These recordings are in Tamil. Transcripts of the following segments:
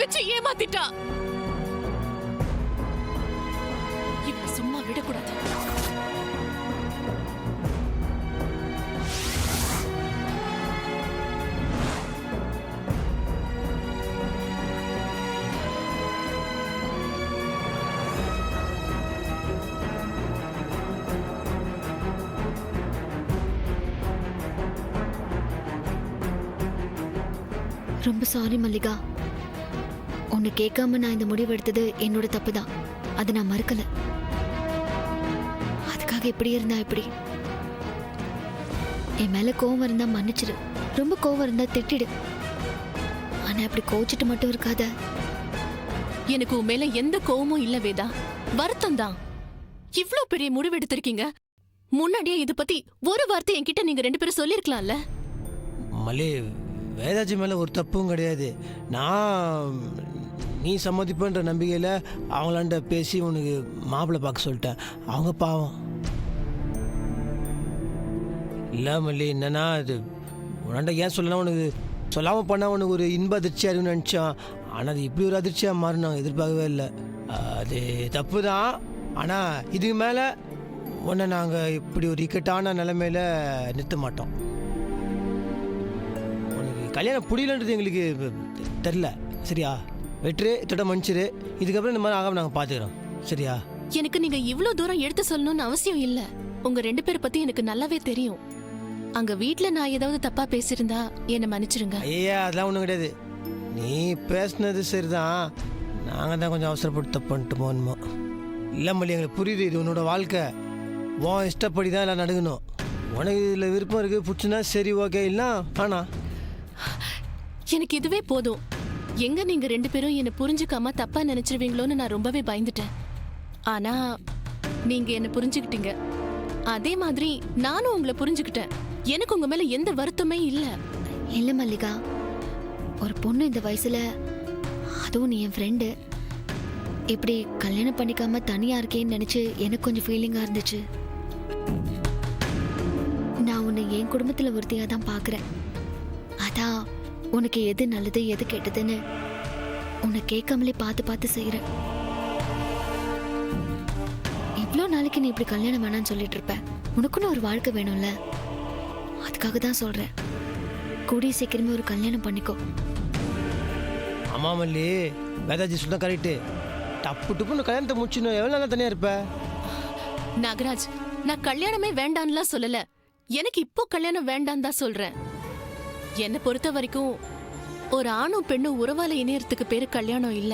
வச்சு ஏமாத்திட்டா. இவனை சும்மா விடக்கூடாது. ரொம்ப சாரி மல்லிகா. உன்னை கேட்காம நான் இந்த முடிவு எடுத்தது என்னோட தப்பு தான். அதை நான் மறுக்கல. அதுக்காக இப்படி இருந்தா எப்படி? என் மேல கோவம் இருந்தா மன்னிச்சிடு, ரொம்ப கோவம் இருந்தா திட்டிடு. ஆனா இப்படி கோச்சிட்டு மட்டும் இருக்காத. எனக்கு உன் மேல எந்த கோவமும் இல்ல வேதா, வருத்தம் தான். இவ்ளோ பெரிய முடிவு எடுத்திருக்கீங்க, முன்னாடியே இத பத்தி ஒரு வார்த்தை என்கிட்ட நீங்க 2 பேரும் சொல்லிருக்கலாம்ல. மல்லி, வேதாஜி மேலே ஒரு தப்பும் கிடையாது. நான் நீ சம்மதிப்பன்ற நம்பிக்கையில் அவங்களாண்ட பேசி உனக்கு மாப்பிள்ளை பார்க்க சொல்லிட்டேன். அவங்க பாவம் இல்லை மல்லி. என்னன்னா அது உன்னாண்ட ஏன் சொல்லலாம், உனக்கு சொல்லாமல் பண்ணால் உனக்கு ஒரு இன்ப அதிர்ச்சியாக இருக்குன்னு நினச்சான். ஆனால் அது இப்படி ஒரு அதிர்ச்சியாக மாறி நாங்கள் எதிர்பார்க்கவே இல்லை. அது தப்பு தான். ஆனால் இதுக்கு மேலே உன்னை நாங்கள் இப்படி ஒரு இக்கட்டான நிலைமையில் நிறுத்த மாட்டோம். கல்யாணம் புரியலன்றது எங்களுக்கு தெரில. சரியா? வெற்று தொட மன்னிச்சிரு. இதுக்கப்புறம் இந்த மாதிரி ஆகாம நாங்கள் பார்த்துக்கிறோம். சரியா? எனக்கு நீங்க இவ்ளோ தூரம் எடுத்து சொல்லணும்னு அவசியம் இல்ல. உங்க 2 பேரை பத்தி எனக்கு நல்லாவே தெரியும். அங்க வீட்ல நான் ஏதாவது தப்பா பேசியிருந்தா என்னை மன்னிச்சிருங்க. ஐயா, அதெல்லாம் ஒன்றும் கிடையாது. நீ பேசுனது சரிதான். நாங்கள் தான் கொஞ்சம் அவசரப்பட்டு தப்பு பண்ணிட்டு போகணுமோ. இல்லை மல்லி, எங்களுக்கு புரியுது. இது உன்னோட வாழ்க்கை. உன் இஷ்டப்படி தான் எல்லாம் நடக்கணும். உனக்கு இதில் விருப்பம் இருக்குது, பிடிச்சுன்னா சரி, ஓகே. இல்லை ஆனா எனக்கு இதுவே போதும். எங்க நீங்க 2 பேரும் என்ன புரிஞ்சுக்காம தப்பா நினைச்சிருவீங்களோன்னு நான் ரொம்பவே பயந்துட்டேன். ஆனா நீங்க என்ன புரிஞ்சுக்கிட்டீங்க. அதே மாதிரி நானும் உங்களை புரிஞ்சுக்கிட்டேன். எனக்கு உங்க மேல எந்த வருத்தமே இல்ல. இல்ல மல்லிகா, ஒரு பொண்ணு இந்த வயசுல, அதுவும் நீ என் ஃப்ரெண்டு, இப்படி கல்யாணம் பண்ணிக்காம தனியா இருக்கேன்னு நினைச்சு எனக்கு கொஞ்சம் ஃபீலிங்கா இருந்துச்சு. நான் உன்னை என் குடும்பத்துல ஒருத்தியா தான் பாக்குறேன். அதான் உனக்கு எது நல்லது எது கெட்டதுன்னு உன்னை கேட்காமலே பார்த்து பார்த்து செய்யறேன். இவ்வளோ நாளைக்கு நீ இப்படி கல்யாணம் வேணான்னு சொல்லிட்டு இருப்ப. உனக்குன்னு ஒரு வாழ்க்கை வேணும்ல, அதுக்காக தான் சொல்றேன். கூடிய சீக்கிரமே ஒரு கல்யாணம் பண்ணிக்கோ. ஆமா மல்லி, வேதாஜி சொல்ல கரெக்டு. டப்பு டப்புன்னு கல்யாணத்தை முடிச்சுன்னு எவ்வளோ நாளாக தனியாக இருப்ப? நாகராஜ், நான் கல்யாணமே வேண்டான்லாம் சொல்லல. எனக்கு இப்போ கல்யாணம் வேண்டான்னு தான் சொல்றேன். என்னை பொறுத்த வரைக்கும் ஒரு ஆணும் பெண்ணும் உறவால இணையறதுக்கு பேரு கல்யாணம் இல்ல.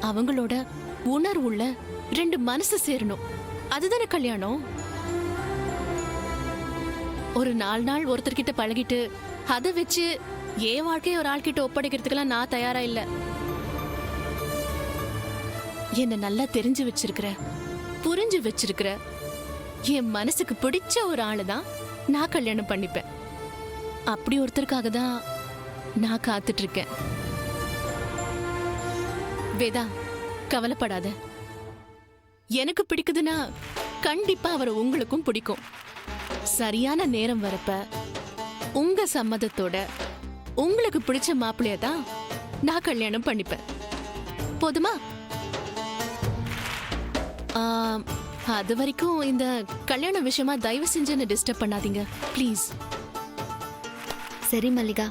அவங்களோட உணர்வுள்ள 2 மனசு சேரணும், அதுதானே கல்யாணம். ஒரு 4 நாள் ஒருத்தர்கிட்ட பழகிட்டு அதை வச்சு என் வாழ்க்கையை ஒரு ஆள்கிட்ட ஒப்படைக்கிறதுக்கெல்லாம் நான் தயாரா இல்ல. என்ன நல்லா தெரிஞ்சு வச்சிருக்கிற, புரிஞ்சு வச்சிருக்கிற, என் மனசுக்கு பிடிச்ச ஒரு ஆளு தான் நான் கல்யாணம் பண்ணிப்பேன். அப்படி ஒருத்தருக்காக தான் நான் காத்துட்டு இருக்கேன். வேதா, கவலைப்படாத. எனக்கு பிடிக்குதுன்னா கண்டிப்பா அவரை உங்களுக்கும் பிடிக்கும். சரியான நேரம் வரப்ப உங்க சம்மதத்தோட உங்களுக்கு பிடிச்ச மாப்பிள்ளைய தான் நான் கல்யாணம் பண்ணிப்பேன். போதுமா? அது வரைக்கும் இந்த கல்யாண விஷயமா தயவு செஞ்சு என்ன டிஸ்டர்ப் பண்ணாதீங்க ப்ளீஸ். சரி மல்லிகா,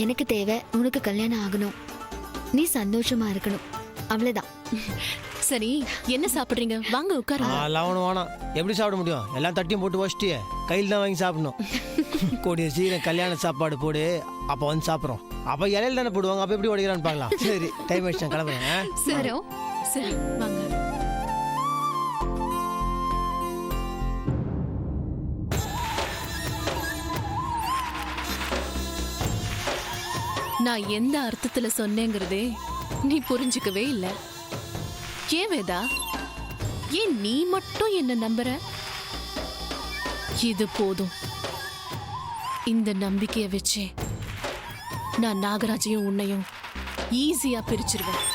எனக்கு தேவை உனக்கு கல்யாணம் ஆகணும், நீ சந்தோஷமா இருக்கணும், அவ்வளவுதான். சரி, என்ன சாப்பிடுறீங்க? வாங்க உட்காருங்க. ஒன்றும் வேணாம். எப்படி சாப்பிட முடியும்? எல்லாம் தட்டியும் போட்டு வச்சுட்டு கையில் தான் வாங்கி சாப்பிடணும். கூடிய சீக்கிரம் கல்யாண சாப்பாடு போடு, அப்போ வந்து சாப்பிட்றோம். அப்போ இலையில தானே போடுவாங்க, அப்போ எப்படி உடைக்கிறான்னு பார்க்கலாம். சரி, டைம் ஆயிடுச்சு, கிளம்புறேன். சரி சரி, வாங்க. நான் எந்த அர்த்தத்துல சொன்னேங்கிறதே நீ புரிஞ்சுக்கவே இல்ல. ஏன் வேதா, ஏன் நீ மட்டும் என்ன நம்புற? இது போதும். இந்த நம்பிக்கைய வச்சே நான் நாகராஜையும் உன்னையும் ஈஸியா பிரிச்சிருவேன்.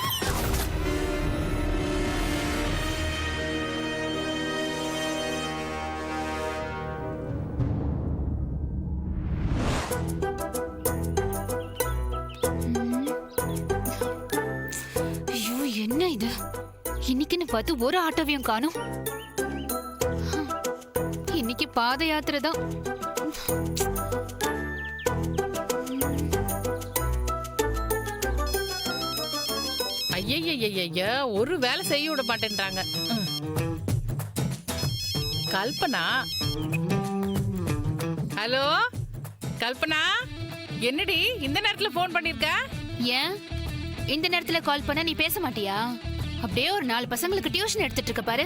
பார்த்து ஒரு ஆட்டோவையும் காணும். இன்னைக்கு பாத யாத்திரை தான். ஐயய்யய்ய ஒரு வேலை செய்ய விட மாட்டேன்றாங்க. கல்பனா, ஹலோ கல்பனா, என்னடி இந்த நேரத்துல போன் பண்ணிருக்க? ஏன் இந்த நேரத்துல கால் பண்ண நீ பேச மாட்டியா? அப்படியே ஒரு 4 பசங்களுக்கு டியூஷன் எடுத்துட்டு இருக்க பாரு.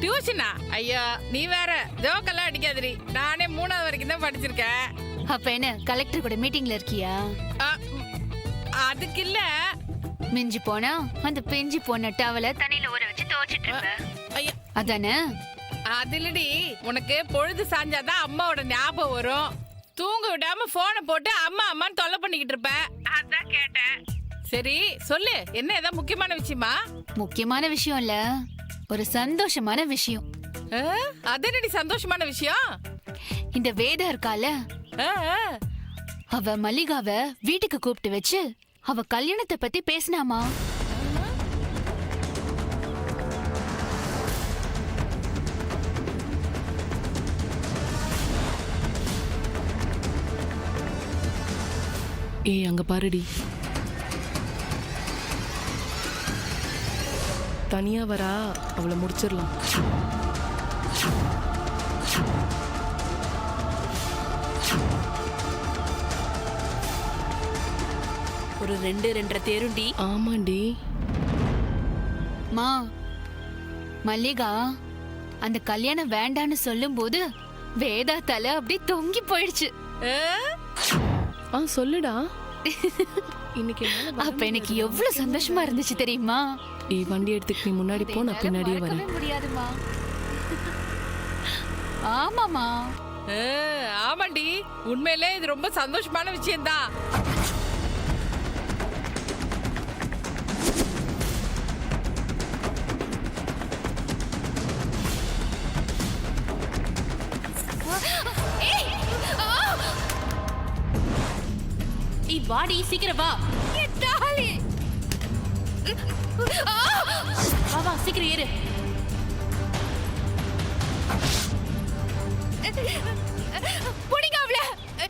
டியூஷனா? ஐயா நீ வேற ஜோக்கெல்லாம் அடிக்காதடி. நானே 3வது வரைக்கும் தான் படிச்சிருக்கேன். அப்ப என்ன கலெக்டர் கூட மீட்டிங்ல இருக்கியா? அதுக்கு இல்ல, மிஞ்சி போனா அந்த பெஞ்சி போன டவல தண்ணியில ஊற வச்சு துவைச்சிட்டு இருப்ப. ஐயா அதானே? அது இல்லடி, உனக்கு பொழுது சாஞ்சாதான் அம்மாவோட ஞாபகம் வரும். தூங்க விடாம போனை போட்டு அம்மா அம்மான்னு தொல்லை பண்ணிக்கிட்டு இருப்ப. அதான் கேட்டேன். சரி சொல்லு, என்ன ஏதாவது முக்கியமான விஷயமா? முக்கியமான விஷயம் இல்ல, ஒரு சந்தோஷமான விஷயம். அது என்னடி சந்தோஷமான விஷயம்? இந்த வேதா இருக்கால, ஆ, ஆ. அவ மல்லிகாவ வீட்டுக்கு கூப்பிட்டு வச்சு அவ கல்யாணத்தை பத்தி பேசினாமா. ஏய் அங்க பாருடி, தனியா வரா, அவளை முடிச்சிடலாம். ஒரு 2-2.5 தேருண்டி. ஆமாண்டி. மா, மல்லிகா அந்த கல்யாணம் வேண்டான்னு சொல்லும் போது வேதா தலை அப்படி தொங்கி போயிடுச்சு. சொல்லுடா. இன்னைக்கு அப்ப எனக்கு எவ்வளவு சந்தோஷமா இருந்துச்சு தெரியுமா? வண்டி எடுத்துக்கு நீ முன்னாடி போ, நான் பின்னாடியே வரேன். முடியாதுமா. ஆமாமா. ஆமாண்டி, உண்மையிலே இது ரொம்ப சந்தோஷமான விஷயம்தான். வாடி சீக்கிரம் வா. வா வா சீக்கிரம் ஏறு.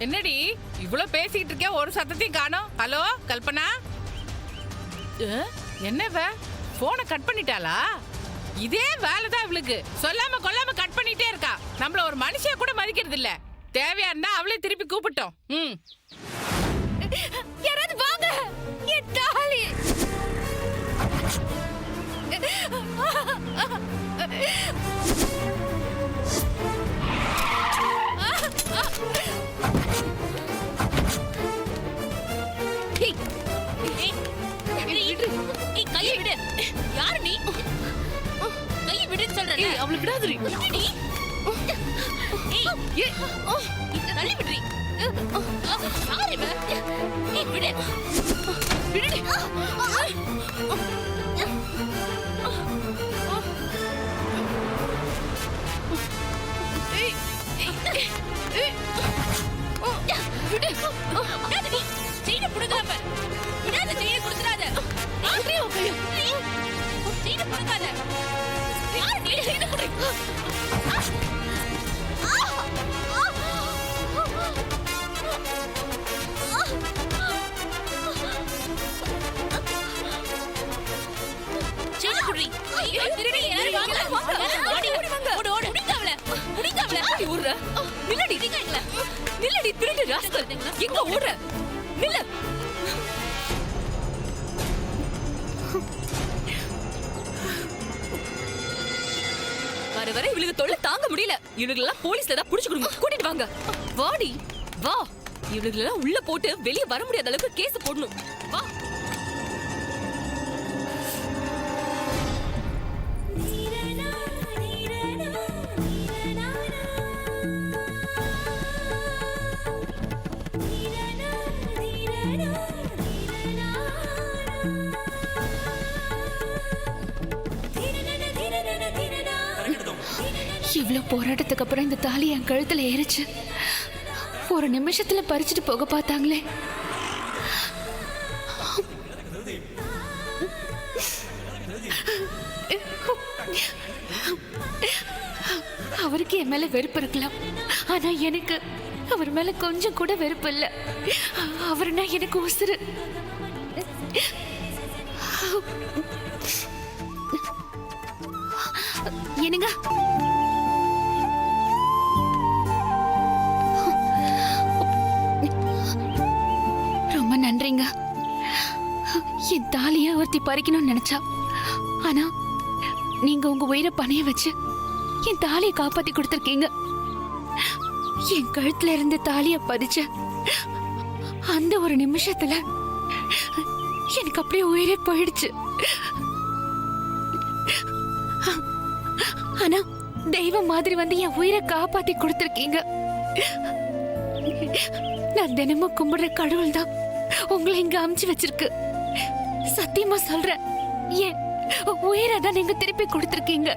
என்னடி இவ்வளவு பேசிக்கிட்டு இருக்க, ஒரு சத்தத்தையும் காணோம்? ஹலோ கல்பனா, என்னவ போனை கட் பண்ணிட்டாளா? இதே வேலைதான் இவளுக்கு. சொல்லாம கொல்லாம கட் பண்ணிட்டே இருக்கா. நம்மள ஒரு மனுஷியா கூட மதிக்கிறது இல்ல. தேவையா இருந்தா அவளே திருப்பி கூப்பிட்டோம். யாராவது வாங்க. என் தாலி. கையை விடு. யாரு நீ? கையை விடுன்னு சொல்றேன். அவளை விடாதீ. தள்ளி விடுறீ. யாரு இவன்? விடு. விடுடி. செயினை புடுங்காம விடாத. செயினை கொடுத்துடாத. செயினை புடுங்காத. யாரு நீ? செயினை புடு. எங்க ஓடுற? நில்ல. வர வர இவளுக்கு தொல்லை தாங்க முடியல. இவளுக்கெல்லாம் போலீஸ்ல தான் புடிச்சு கொடுங்க. கூட்டிட்டு வாங்க. வாடி வா. இவளுக்கெல்லாம் உள்ள போட்டு வெளியே வர முடியாத அளவுக்கு கேஸ் போடணும். வா. இவ்வளவு போராட்டத்துக்கு அப்புறம் இந்த தாலி என் கழுத்துல ஏறிச்சு. ஒரு நிமிஷத்துல பறிச்சுட்டு போக பார்த்தாங்களே. அவருக்கு என் மேல வெறுப்பு இருக்கலாம், ஆனா எனக்கு அவர் மேல கொஞ்சம் கூட வெறுப்பு இல்ல. அவர்னா எனக்கு உசுரு. என்னங்க, ரொம்ப நன்றிங்க. என் தாலிய ஒருத்தி பறிக்கணும்னு நினைச்சா, ஆனா நீங்க உங்க உயிரை பணைய வச்சு என் தாலியை காப்பாத்தி கொடுத்திருக்கீங்க. என் கழுத்துல இருந்த தாலிய பதிச்ச அந்த ஒரு நிமிஷத்துல எனக்கு அப்படியே உயிரே போயிடுச்சு. ஆனா தெய்வம் மாதிரி வந்து என் உயிரை காப்பாத்தி கொடுத்திருக்கீங்க. நான் தினமும் கும்பிடுற கடவுள் தான் உங்களை இங்க அமுச்சு வச்சிருக்கு. சத்தியமா சொல்றேன், என் உயிரை தான் நீங்க திருப்பி கொடுத்திருக்கீங்க.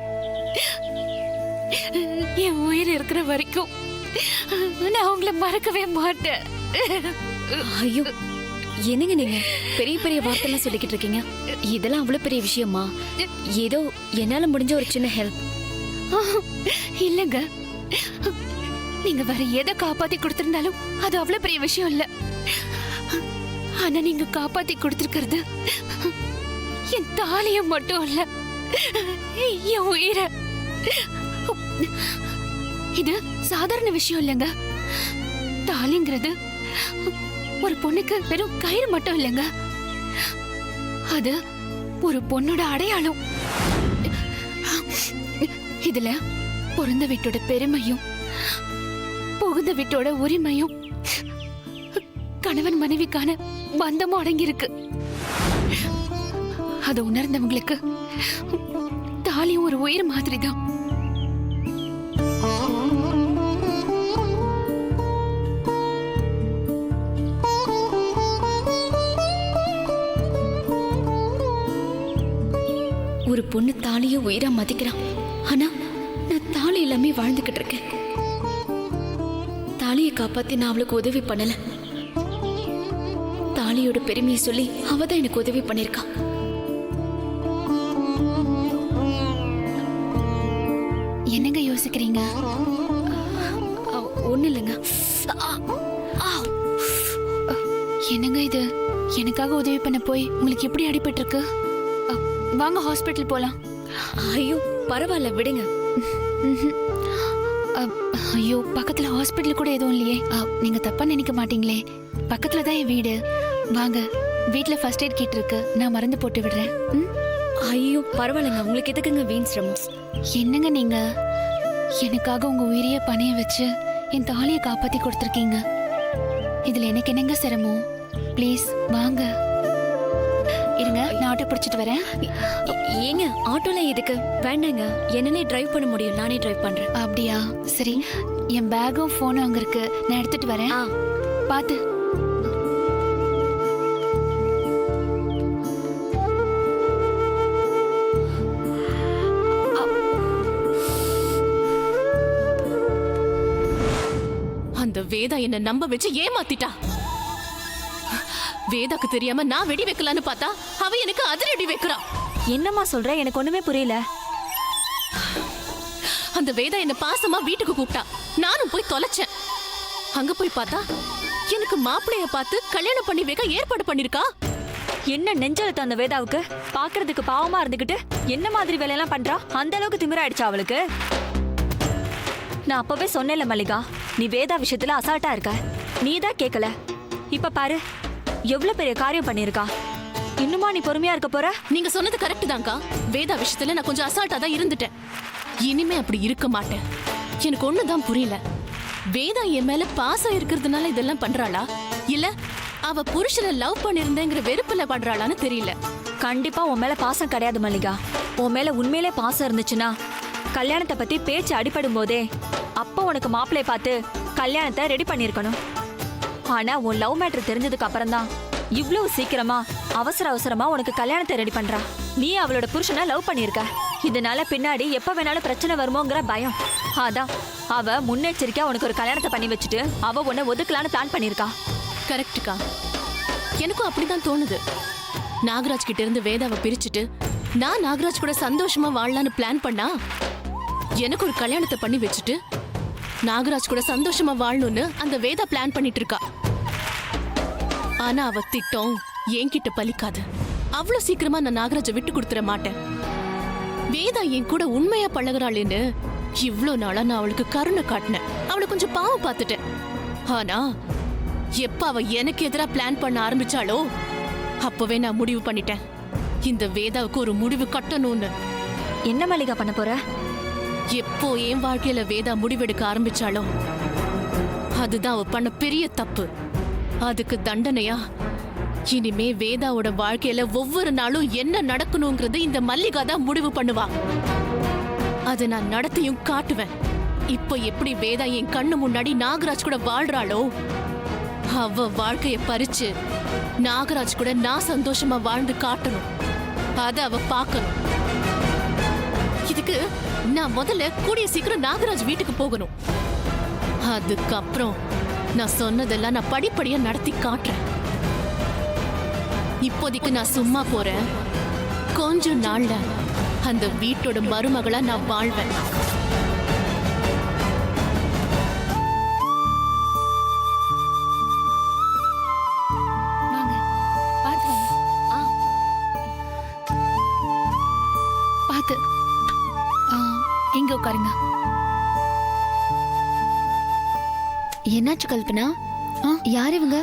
என் உயிர் இருக்கிற வரைக்கும் நான் உங்களை மறக்கவே மாட்டேன். ஐயோ, என்னங்க நீங்க பெரிய பெரிய வார்த்தைலாம் சொல்லிக்கிட்டு இருக்கீங்க? இதெல்லாம் அவ்வளவு பெரிய விஷயமா? ஏதோ என்னால முடிஞ்ச ஒரு சின்ன ஹெல்ப். இல்லங்க, நீங்க வேற எதை காப்பாத்தி கொடுத்திருந்தாலும் அது அவ்வளவு பெரிய விஷயம் இல்ல. ஆனா நீங்க காப்பாத்தி கொடுத்திருக்கிறது என் தாலிய மட்டும் இல்ல, என் உயிரை. இது சாதாரண விஷயம் இல்லைங்க. தாலிங்கிறது ஒரு பொண்ணுக்கு வெறும் கயிறு மட்டும் இல்லைங்க, அது ஒரு பொண்ணோட அடையாளம். இதுல பிறந்த வீட்டோட பெருமையும் புகுந்த வீட்டோட உரிமையும் கணவன் மனைவிக்கான பந்தமும் அடங்கி இருக்கு. அதை உணர்ந்தவங்களுக்கு தாலியும் ஒரு உயிர் மாதிரி தான். ஒரு பொண்ணு தாலிய உயிரா மதிக்கிறான், ஆனா நான் தாலி எல்லாமே வாழ்ந்துகிட்டு இருக்கேன். தாலியை காப்பாத்தி நான் அவளுக்கு உதவி பண்ணல, தாலியோட பெருமையை சொல்லி அவதான் எனக்கு உதவி பண்ணிருக்கா. என்னங்க யோசிக்கிறீங்க? ஒண்ணு இல்லைங்க. என்னங்க இது? எனக்காக உதவி பண்ண போய் உங்களுக்கு எப்படி அடிபட்டு இருக்கு? வாங்க ஹாஸ்பிட்டல் போலாம். ஐயோ பரவாயில்ல, விடுங்க. ஐயோ, பக்கத்துல ஹாஸ்பிட்டல் கூட எதுவும் இல்லையே. நீங்க தப்பா நினைக்க மாட்டீங்களே? பக்கத்துல தான் என் வீடு. வாங்க, வீட்ல ஃபர்ஸ்ட் எய்ட் கிட் இருக்கு, நான் மருந்து போட்டு விடுறேன். ஐயோ பரவாயில்லைங்க, உங்களுக்கு எதுக்குங்க வீண் சிரமம்? என்னங்க நீங்க எனக்காக உங்க உயிரையே பணைய வச்சு என் தாலியை காப்பாத்தி கொடுத்துருக்கீங்க. இதுல எனக்கு என்னங்க சிரமம்? ப்ளீஸ் வாங்க. இருங்க, நான் ஆட்டோ பிடிச்சிட்டு வரேன். ஏங்க ஆட்டோல எதுக்கு? வேண்டாங்க, என்னன்னே டிரைவ் பண்ண முடியும், நானே டிரைவ் பண்றேன். அப்படியா? சரி, என் பேக்கும் போனும் அங்க இருக்கு, நான் எடுத்துட்டு வரேன். பாத்து. அந்த வேதா என்ன நம்ப வச்சு ஏமாத்திட்டா. வேதாக்கு தெரியாம நான் வெடி வைக்கலான்னு பார்த்தா அவ எனக்கு அதிரடி வைக்கிறா. என்னம்மா சொல்ற? எனக்கு ஒண்ணுமே புரியல. அந்த வேதா என்ன பாசமா வீட்டுக்கு கூப்பிட்டா, நானும் போய் தொலைச்சேன். அங்க போய் பார்த்தா எனக்கு மாப்பிளைய பார்த்து கல்யாணம் பண்ணி வைக்க ஏற்பாடு பண்ணிருக்கா. என்ன நெஞ்செழுத்து அந்த வேதாவுக்கு? பாக்குறதுக்கு பாவமா இருந்துகிட்டு என்ன மாதிரி வேலையெல்லாம் பண்றா? அந்த அளவுக்கு திமிராயிடுச்சா அவளுக்கு? நான் அப்பவே சொன்னேன்ல மல்லிகா, நீ வேதா விஷயத்துல அசால்ட்டா இருக்க. நீ தான் கேட்கல. இப்ப பாரு எவ்வளவு பெரிய காரியம் பண்ணிருக்கா. இன்னுமா நீ பொறுமையா இருக்க போற? நீங்க சொன்னது கரெக்ட் தான்க்கா. வேதா விஷயத்துல நான் கொஞ்சம் அசால்ட்டா தான் இருந்துட்டேன். இனிமே அப்படி இருக்க மாட்டேன். எனக்கு ஒண்ணுதான் புரியல, வேதா என் மேல பாசம் இருக்கிறதுனால இதெல்லாம் பண்றாளா, இல்ல அவ புருஷனை லவ் பண்ணிருந்தேங்கிற வெறுப்புல பண்றாளான்னு தெரியல. கண்டிப்பா உன் மேல பாசம் கிடையாது மல்லிகா. உன் மேல உண்மையிலே பாசம் இருந்துச்சுன்னா கல்யாணத்தை பத்தி பேச்சு அடிபடும் போதே அப்போ உனக்கு மாப்பிள்ளைய பார்த்து கல்யாணத்தை ரெடி பண்ணிருக்கணும். ஆனா உன் லவ் மேட்டர் தெரிஞ்சதுக்கு அப்புறம் தான் இவ்வளவு சீக்கிரமா அவசரமா உனக்கு கல்யாணத்தை ரெடி பண்றா. நீ அவளோட புருஷனை லவ் பண்ணிருக்க. இதனால பின்னாடி எப்ப வேணாலும் பிரச்சனை வருமோங்கிற பயம். அதான் அவ முன்னெச்சரிக்கையா உனக்கு ஒரு கல்யாணத்தை பண்ணி வச்சுட்டு அவ உன்னை ஒதுக்கலான்னு பிளான் பண்ணிருக்கா. கரெக்டுக்கா, எனக்கும் அப்படிதான் தோணுது. நாகராஜ் கிட்ட இருந்து வேதாவை பிரிச்சுட்டு நான் நாகராஜ் கூட சந்தோஷமா வாழலான்னு பிளான் பண்ணா எனக்கு ஒரு கல்யாணத்தை பண்ணி வச்சுட்டு நாகராஜ் கூட சந்தோஷமா வாழணும்னு அந்த வேதா பிளான் பண்ணிட்டு இருக்கா. ஆனா அவ திட்டம் என்கிட்ட பலிக்காது. அவ்வளவு சீக்கிரமா நான் நாகராஜை விட்டு கொடுத்துட மாட்டேன். வேதா என் கூட உண்மையா பழகுறாளேன்னு இவ்ளோ நாளா நான் அவளுக்கு கருணை காட்டினேன். அவளை கொஞ்சம் பாவம் பார்த்துட்டேன். ஆனா எப்ப அவ எனக்கு எதிரா பிளான் பண்ண ஆரம்பிச்சாளோ அப்பவே நான் முடிவு பண்ணிட்டேன், இந்த வேதாவுக்கு ஒரு முடிவு கட்டணும்னு. என்ன மல்லிகா பண்ண போற? எப்போ என் வாழ்க்கையில வேதா முடிவெடுக்க ஆரம்பிச்சாளோ அதுதான் அவ பண்ண பெரிய தப்பு. அதுக்கு தண்டனையா இனிமே வேதாவோட வாழ்க்கையில ஒவ்வொரு நாளும் என்ன நடக்கணுங்கிறது இந்த மல்லிகா தான் முடிவு பண்ணுவா. அதை நான் நடத்தியும் காட்டுவேன். இப்போ எப்படி வேதா என் கண்ணு முன்னாடி நாகராஜ் கூட வாழ்றாளோ அவ வாழ்க்கைய பறிச்சு நாகராஜ் கூட நான் சந்தோஷமா வாழ்ந்து காட்டணும். அத அவ பார்க்கணும். இதுக்கு நான் முதல்ல கூடிய சீக்கிரம் நாகராஜ் வீட்டுக்கு போகணும். அதுக்கப்புறம் நான் சொன்னதெல்லாம் நான் படிப்படியா நடத்தி காட்டுறேன். இப்போதைக்கு நான் சும்மா போறேன். கொஞ்ச நாள்ல அந்த வீட்டோட மருமகளா நான் வாழ்வேன். வாங்க பார்த்து வாங்க. பார்த்து இங்க உட்காருங்க. என்னாச்சு கல்பனா? யார் இவங்க?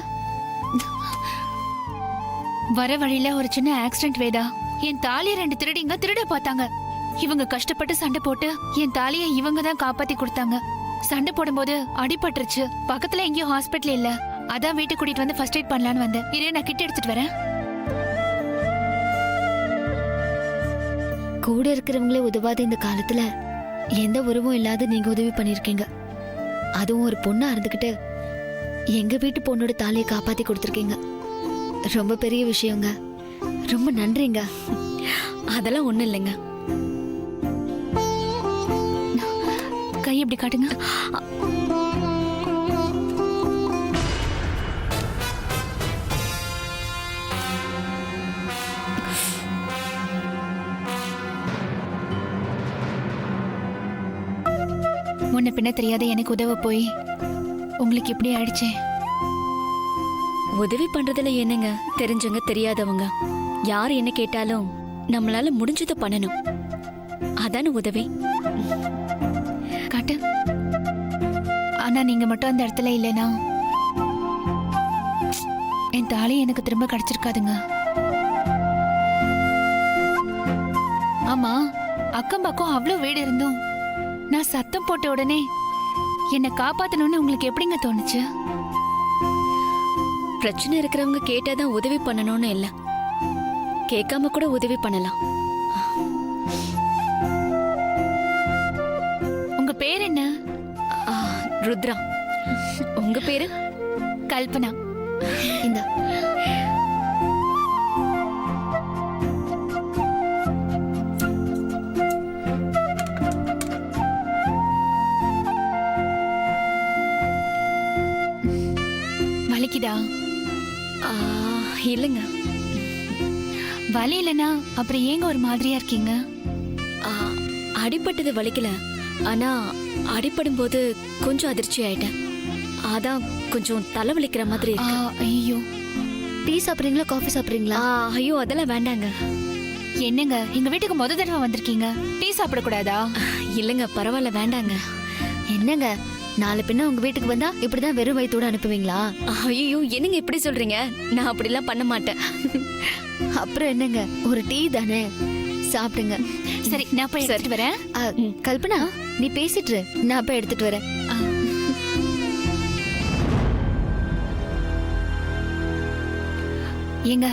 வர வழியில ஒரு சின்ன ஆக்சிடென்ட் வேதா. என் தாலியை 2 திருடிங்க திருட பார்த்தாங்க. இவங்க கஷ்டப்பட்டு சண்டை போட்டு என் தாலியை இவங்க தான் காப்பாத்தி கொடுத்தாங்க. சண்டை போடும்போது அடிபட்டுருச்சு. பக்கத்துல எங்கேயும் ஹாஸ்பிட்டல் இல்ல. அதான் வீட்டுக்கு கூட்டிட்டு வந்து ஃபர்ஸ்ட் எய்ட் பண்ணலான்னு வந்தேன். இரு, நான் கிட்ட எடுத்துட்டு வரேன். கூட இருக்கிறவங்களே உதவாத இந்த காலத்துல எந்த உறவும் இல்லாத நீங்க உதவி பண்ணிருக்கீங்க. அதுவும் ஒரு பொண்ணா இருந்துகிட்டு எங்க வீட்டு பொண்ணோட தாலியை காப்பாத்தி கொடுத்துருக்கீங்க. ரொம்ப பெரிய விஷயங்க. ரொம்ப நன்றிங்க. அதெல்லாம் ஒண்ணும் இல்லைங்க. கை எப்படி காட்டுங்க. முன்ன பின்ன தெரியாத எனக்கு உதவ போய் உங்களுக்கு இப்படி ஆயிடுச்சே. உதவி பண்றதுல என்னங்க, தெரிஞ்சவங்க தெரியாதவங்க யார் என்ன கேட்டாலும் நம்மளால முடிஞ்சதை பண்ணணும். அதான உதவி. காட்டு. ஆனா நீங்க மட்டும் அந்த இடத்துல இல்லைனா என் தாலி எனக்கு திரும்ப கிடைச்சிருக்காதுங்க. ஆமா, அக்கம் பக்கம் அவ்வளவு வீடு இருந்தும் நான் சத்தம் போட்ட உடனே என்னை காப்பாத்தணும்னு உங்களுக்கு எப்படிங்க தோணுச்சு? பிரச்சனை இருக்கிறவங்க கேட்டாதான் உதவி பண்ணணும்னு இல்ல, கேட்காம கூட உதவி பண்ணலாம். உங்க பேர் என்ன? ருத்ரா. உங்க பேரு? கல்பனா. இந்த வலிக்குதா? இல்லைங்க. வலி இல்லைன்னா அப்புறம் ஏங்க ஒரு மாதிரியா இருக்கீங்க? அடிபட்டது வலிக்கல, ஆனா அடிபடும் போது கொஞ்சம் அதிர்ச்சி ஆயிட்டேன். அதான் கொஞ்சம் தலை வலிக்கிற மாதிரி இருக்கு. ஐயோ, டீ சாப்பிட்றீங்களா காஃபி சாப்பிட்றீங்களா? ஐயோ அதெல்லாம் வேண்டாங்க. என்னங்க எங்க வீட்டுக்கு முத தடவை வந்திருக்கீங்க, டீ சாப்பிடக்கூடாதா? இல்லைங்க, பரவாயில்ல, வேண்டாங்க. என்னங்க நாலு பின்ன உங்க வீட்டுக்கு வந்தா இப்படிதான் வெறும் வயித்தோட அனுப்புவீங்களா? ஐயோ என்னங்க இப்படி சொல்றீங்க? நான் அப்படிலாம் பண்ண மாட்டேன். அப்புறம் என்னங்க, ஒரு டீ தானே, சாப்பிடுங்க. சரி, நான் போய் எடுத்துட்டு வரேன். கல்பனா நீ பேசிட்டு நான் போய் எடுத்துட்டு வரேன். ஏங்க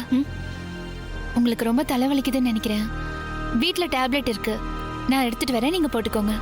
உங்களுக்கு ரொம்ப தலைவலிக்குதுன்னு நினைக்கிறேன். வீட்ல டேப்லெட் இருக்கு, நான் எடுத்துட்டு வரேன், நீங்க போட்டுக்கோங்க.